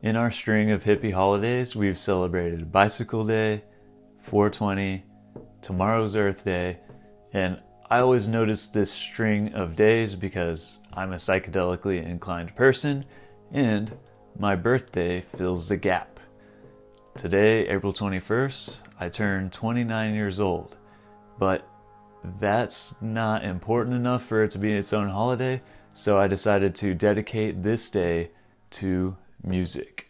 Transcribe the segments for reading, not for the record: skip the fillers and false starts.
In our string of hippie holidays, we've celebrated Bicycle Day, 420, tomorrow's Earth Day, and I always notice this string of days because I'm a psychedelically inclined person and my birthday fills the gap. Today, April 21st, I turn 29 years old, but that's not important enough for it to be its own holiday, so I decided to dedicate this day to music.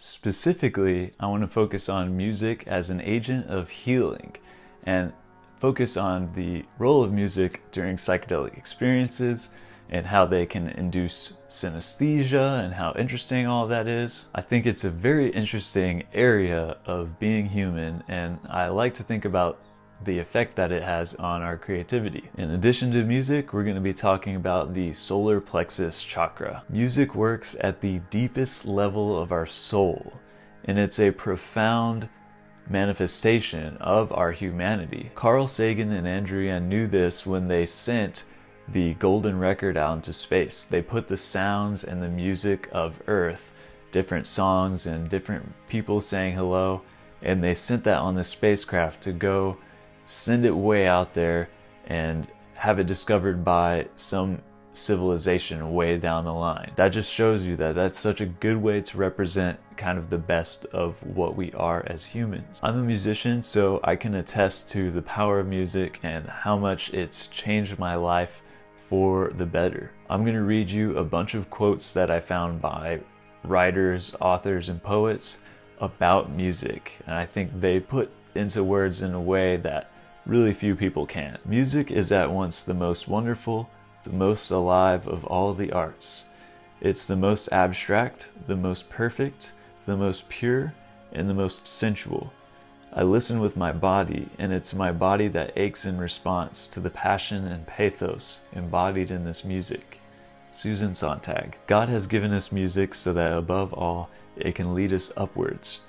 Specifically, I want to focus on music as an agent of healing and focus on the role of music during psychedelic experiences and how they can induce synesthesia and how interesting all of that is. I think it's a very interesting area of being human, and I like to think about the effect that it has on our creativity. In addition to music, we're going to be talking about the solar plexus chakra. Music works at the deepest level of our soul, and it's a profound manifestation of our humanity. Carl Sagan and Andrew Yang knew this when they sent the golden record out into space. They put the sounds and the music of Earth, different songs and different people saying hello, and they sent that on the spacecraft to go send it way out there and have it discovered by some civilization way down the line. That just shows you that that's such a good way to represent kind of the best of what we are as humans. I'm a musician, so I can attest to the power of music and how much it's changed my life for the better. I'm going to read you a bunch of quotes that I found by writers, authors, and poets about music, and I think they put into words in a way that really few people can. Music is at once the most wonderful, the most alive of all the arts. It's the most abstract, the most perfect, the most pure, and the most sensual. I listen with my body, and it's my body that aches in response to the passion and pathos embodied in this music. Susan Sontag. God has given us music so that above all, it can lead us upwards.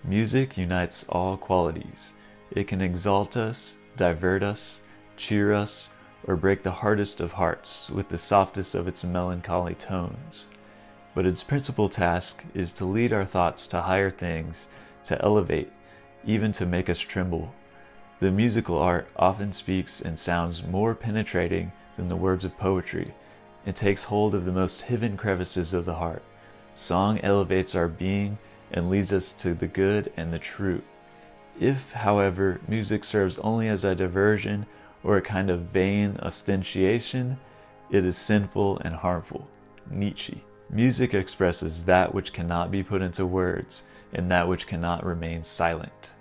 Music unites all qualities. It can exalt us, divert us, cheer us, or break the hardest of hearts with the softest of its melancholy tones. But its principal task is to lead our thoughts to higher things, to elevate, even to make us tremble. The musical art often speaks and sounds more penetrating than the words of poetry. It takes hold of the most hidden crevices of the heart. Song elevates our being and leads us to the good and the true. If, however, music serves only as a diversion or a kind of vain ostentation, it is sinful and harmful. Nietzsche. Music expresses that which cannot be put into words and that which cannot remain silent.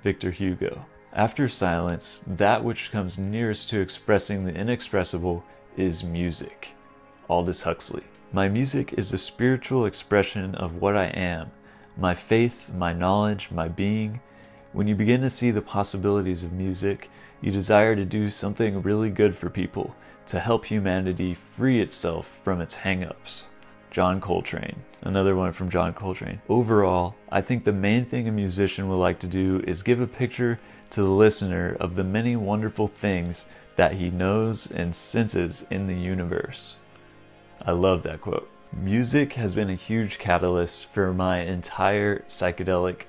Victor Hugo. After silence, that which comes nearest to expressing the inexpressible is music. Aldous Huxley. My music is the spiritual expression of what I am, my faith, my knowledge, my being. When you begin to see the possibilities of music, you desire to do something really good for people, to help humanity free itself from its hang-ups. John Coltrane. Another one from John Coltrane. Overall, I think the main thing a musician would like to do is give a picture to the listener of the many wonderful things that he knows and senses in the universe. I love that quote. Music has been a huge catalyst for my entire psychedelic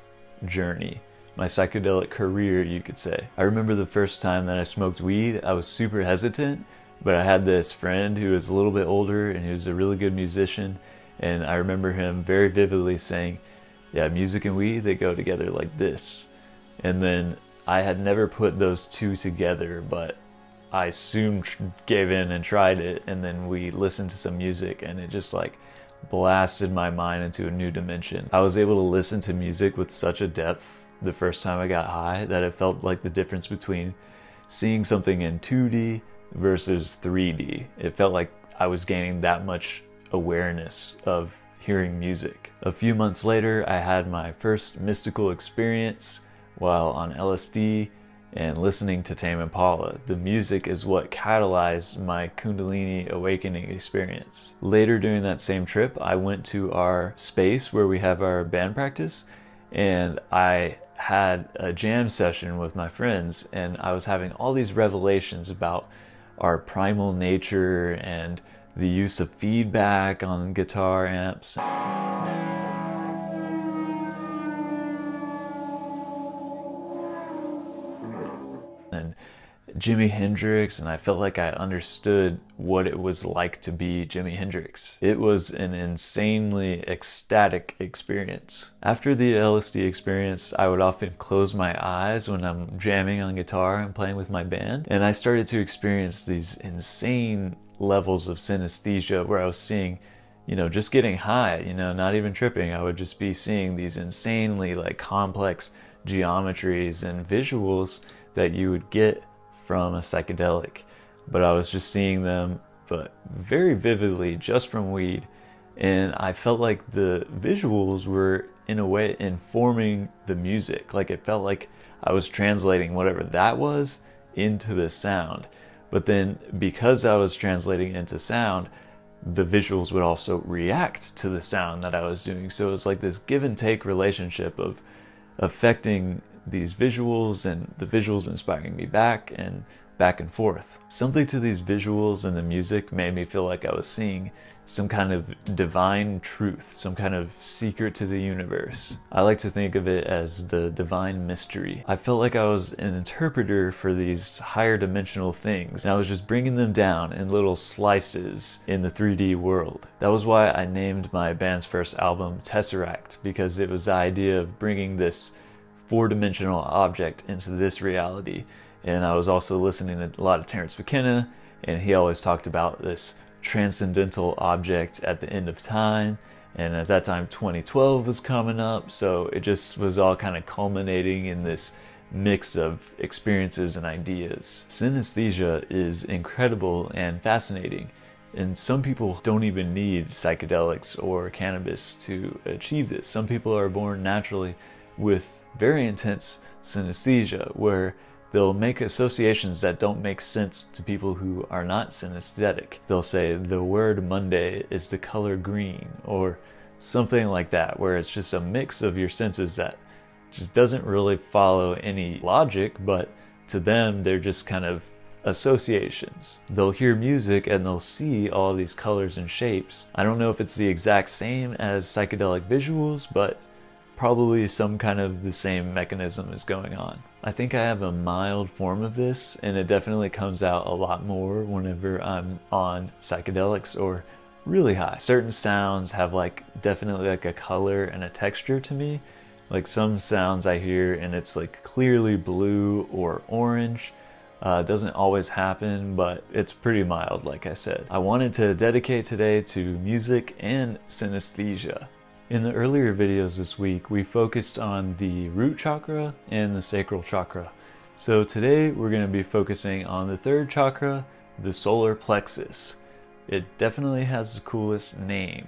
journey. My psychedelic career, you could say. I remember the first time that I smoked weed, I was super hesitant, but I had this friend who was a little bit older and he was a really good musician, and I remember him very vividly saying, yeah, music and weed, they go together like this. And then I had never put those two together, but I soon gave in and tried it, and then we listened to some music and it just like blasted my mind into a new dimension. I was able to listen to music with such a depth the first time I got high that it felt like the difference between seeing something in 2D versus 3D. It felt like I was gaining that much awareness of hearing music. A few months later, I had my first mystical experience while on LSD, and listening to Tame Impala. The music is what catalyzed my Kundalini awakening experience. Later during that same trip, I went to our space where we have our band practice, and I had a jam session with my friends, and I was having all these revelations about our primal nature and the use of feedback on guitar amps. And Jimi Hendrix, and I felt like I understood what it was like to be Jimi Hendrix. It was an insanely ecstatic experience. After the LSD experience, I would often close my eyes when I'm jamming on guitar and playing with my band, and I started to experience these insane levels of synesthesia where I was seeing, just getting high, not even tripping. I would just be seeing these insanely complex geometries and visuals that you would get from a psychedelic, but I was just seeing them, but very vividly, just from weed. And I felt like the visuals were in a way informing the music. Like it felt like I was translating whatever that was into the sound. But then because I was translating into sound, the visuals would also react to the sound that I was doing. So it was like this give and take relationship of affecting these visuals and the visuals inspiring me back and forth. Something to these visuals and the music made me feel like I was seeing some kind of divine truth, some kind of secret to the universe. I like to think of it as the divine mystery. I felt like I was an interpreter for these higher dimensional things, and I was just bringing them down in little slices in the 3D world. That was why I named my band's first album Tesseract, because it was the idea of bringing this four-dimensional object into this reality. And I was also listening to a lot of Terence McKenna, and he always talked about this transcendental object at the end of time. And at that time 2012 was coming up, so it just was all kind of culminating in this mix of experiences and ideas. Synesthesia is incredible and fascinating, and some people don't even need psychedelics or cannabis to achieve this. Some people are born naturally with very intense synesthesia, where they'll make associations that don't make sense to people who are not synesthetic. They'll say the word Monday is the color green, or something like that, where it's just a mix of your senses that just doesn't really follow any logic, but to them they're just kind of associations. They'll hear music and they'll see all these colors and shapes. I don't know if it's the exact same as psychedelic visuals, but probably some kind of the same mechanism is going on. I think I have a mild form of this, and it definitely comes out a lot more whenever I'm on psychedelics or really high. Certain sounds have definitely a color and a texture to me. Like some sounds I hear and it's clearly blue or orange. It doesn't always happen, but it's pretty mild, like I said. I wanted to dedicate today to music and synesthesia. In the earlier videos this week, we focused on the root chakra and the sacral chakra. So today we're going to be focusing on the third chakra, the solar plexus. It definitely has the coolest name.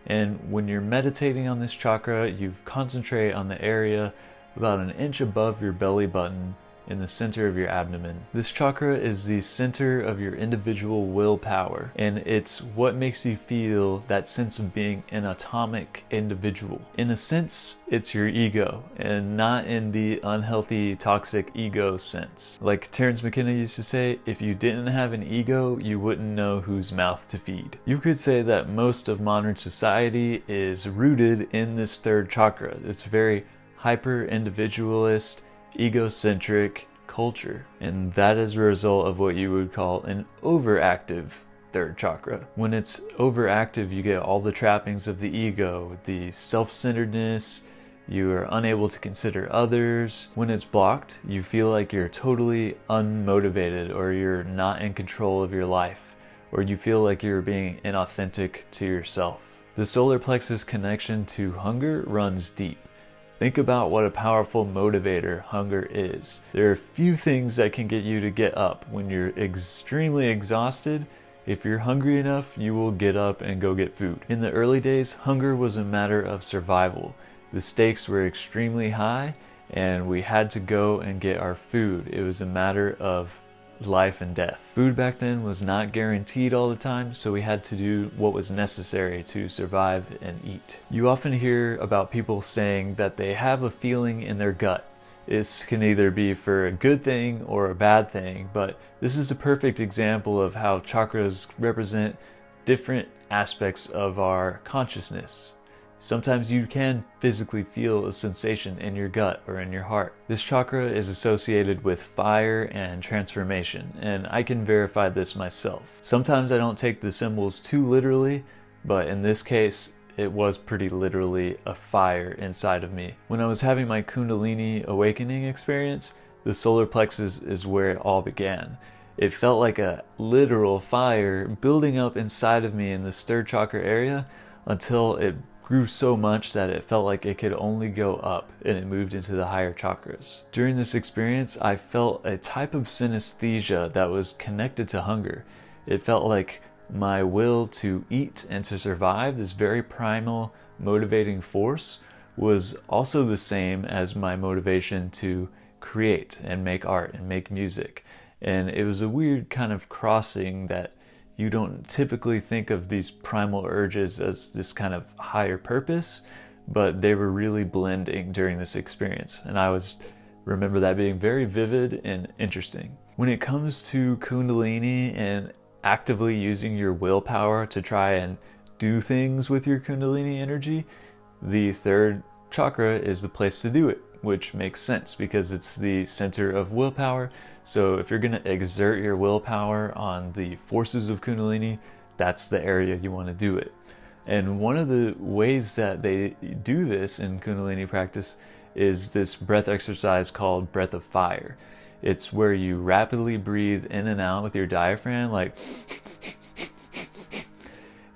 And when you're meditating on this chakra, you concentrate on the area about an inch above your belly button in the center of your abdomen. This chakra is the center of your individual willpower, and it's what makes you feel that sense of being an atomic individual. In a sense, it's your ego, and not in the unhealthy, toxic ego sense. Like Terence McKenna used to say, if you didn't have an ego, you wouldn't know whose mouth to feed. You could say that most of modern society is rooted in this third chakra. It's very hyper-individualist, egocentric culture, and that is a result of what you would call an overactive third chakra. When it's overactive, you get all the trappings of the ego, the self-centeredness, you are unable to consider others. When it's blocked, you feel like you're totally unmotivated, or you're not in control of your life, or you feel like you're being inauthentic to yourself. The solar plexus connection to hunger runs deep. Think about what a powerful motivator hunger is. There are few things that can get you to get up. When you're extremely exhausted, if you're hungry enough, you will get up and go get food. In the early days, hunger was a matter of survival. The stakes were extremely high, and we had to go and get our food. It was a matter of life and death. Food back then was not guaranteed all the time, so we had to do what was necessary to survive and eat. You often hear about people saying that they have a feeling in their gut. This can either be for a good thing or a bad thing, but this is a perfect example of how chakras represent different aspects of our consciousness. Sometimes you can physically feel a sensation in your gut or in your heart. This chakra is associated with fire and transformation, and I can verify this myself. Sometimes I don't take the symbols too literally, but in this case, it was pretty literally a fire inside of me. When I was having my Kundalini awakening experience, the solar plexus is where it all began. It felt like a literal fire building up inside of me in this third chakra area until it grew so much that it felt like it could only go up, and it moved into the higher chakras. During this experience, I felt a type of synesthesia that was connected to hunger. It felt like my will to eat and to survive, this very primal motivating force, was also the same as my motivation to create and make art and make music. And it was a weird kind of crossing that you don't typically think of these primal urges as this kind of higher purpose, but they were really blending during this experience. And I remember that being very vivid and interesting. When it comes to Kundalini and actively using your willpower to try and do things with your Kundalini energy, the third chakra is the place to do it, which makes sense because it's the center of willpower. So if you're going to exert your willpower on the forces of Kundalini, that's the area you want to do it. And one of the ways that they do this in Kundalini practice is this breath exercise called breath of fire. It's where you rapidly breathe in and out with your diaphragm, like,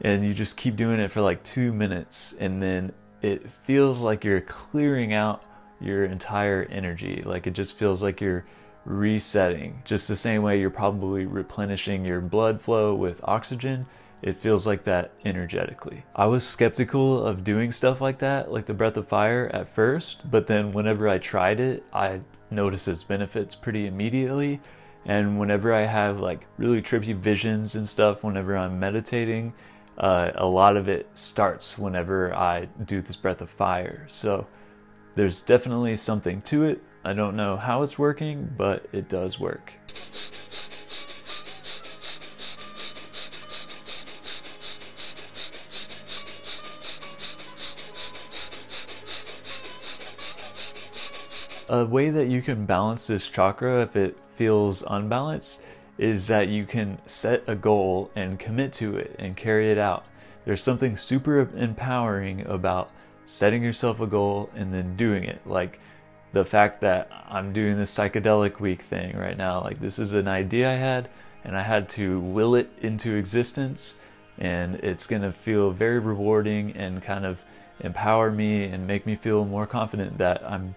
and you just keep doing it for like 2 minutes, and then it feels like you're clearing out your entire energy. Like it just feels like you're resetting, just the same way you're probably replenishing your blood flow with oxygen. It feels like that energetically. I was skeptical of doing stuff like that, like the breath of fire at first, but then whenever I tried it, I noticed its benefits pretty immediately. And whenever I have like really trippy visions and stuff, whenever I'm meditating, a lot of it starts whenever I do this breath of fire. So there's definitely something to it. I don't know how it's working, but it does work. A way that you can balance this chakra if it feels unbalanced is that you can set a goal and commit to it and carry it out. There's something super empowering about setting yourself a goal and then doing it. Like the fact that I'm doing this psychedelic week thing right now, like this is an idea I had and I had to will it into existence, and it's gonna feel very rewarding and kind of empower me and make me feel more confident that I'm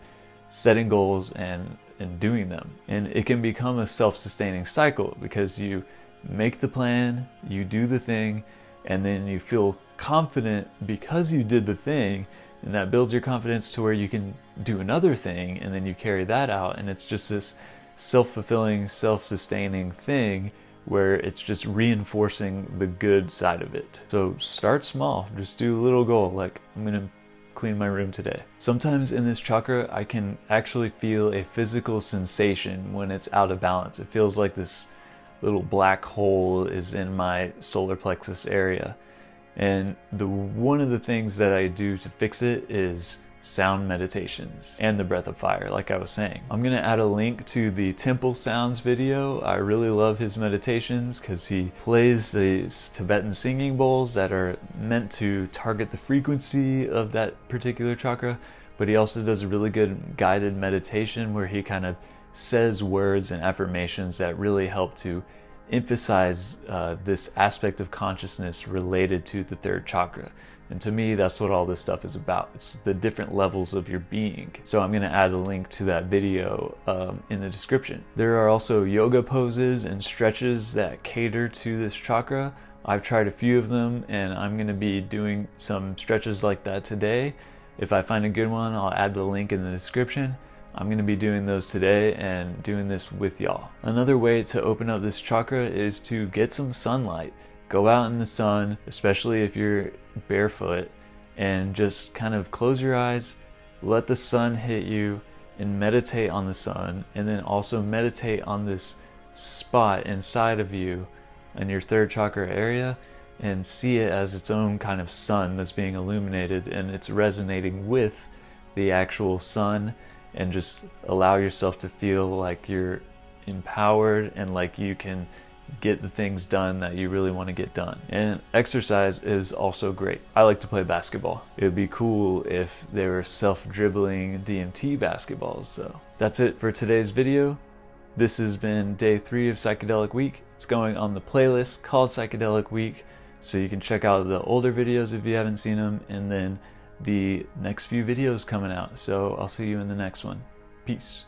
setting goals and doing them. And it can become a self-sustaining cycle because you make the plan, you do the thing, and then you feel confident because you did the thing, and that builds your confidence to where you can do another thing, and then you carry that out, and it's just this self-fulfilling, self-sustaining thing where it's just reinforcing the good side of it. So start small, just do a little goal, like I'm gonna clean my room today. Sometimes in this chakra I can actually feel a physical sensation when it's out of balance. It feels like this little black hole is in my solar plexus area. And one of the things that I do to fix it is sound meditations and the breath of fire, like I was saying. I'm gonna add a link to the temple sounds video. I really love his meditations because he plays these Tibetan singing bowls that are meant to target the frequency of that particular chakra, but he also does a really good guided meditation where he kind of says words and affirmations that really help to emphasize this aspect of consciousness related to the third chakra. And to me, that's what all this stuff is about. It's the different levels of your being. So I'm going to add a link to that video in the description. There are also yoga poses and stretches that cater to this chakra. I've tried a few of them, and I'm going to be doing some stretches like that today. If I find a good one, I'll add the link in the description. I'm going to be doing those today and doing this with y'all. Another way to open up this chakra is to get some sunlight. Go out in the sun, especially if you're barefoot, and just kind of close your eyes, let the sun hit you, and meditate on the sun, and then also meditate on this spot inside of you in your third chakra area, and see it as its own kind of sun that's being illuminated, and it's resonating with the actual sun, and just allow yourself to feel like you're empowered and like you can get the things done that you really want to get done. And exercise is also great. I like to play basketball. It would be cool if they were self-dribbling DMT basketballs. So that's it for today's video. This has been day 3 of Psychedelic Week. It's going on the playlist called Psychedelic Week, so you can check out the older videos if you haven't seen them, and then the next few videos coming out. So I'll see you in the next one. Peace.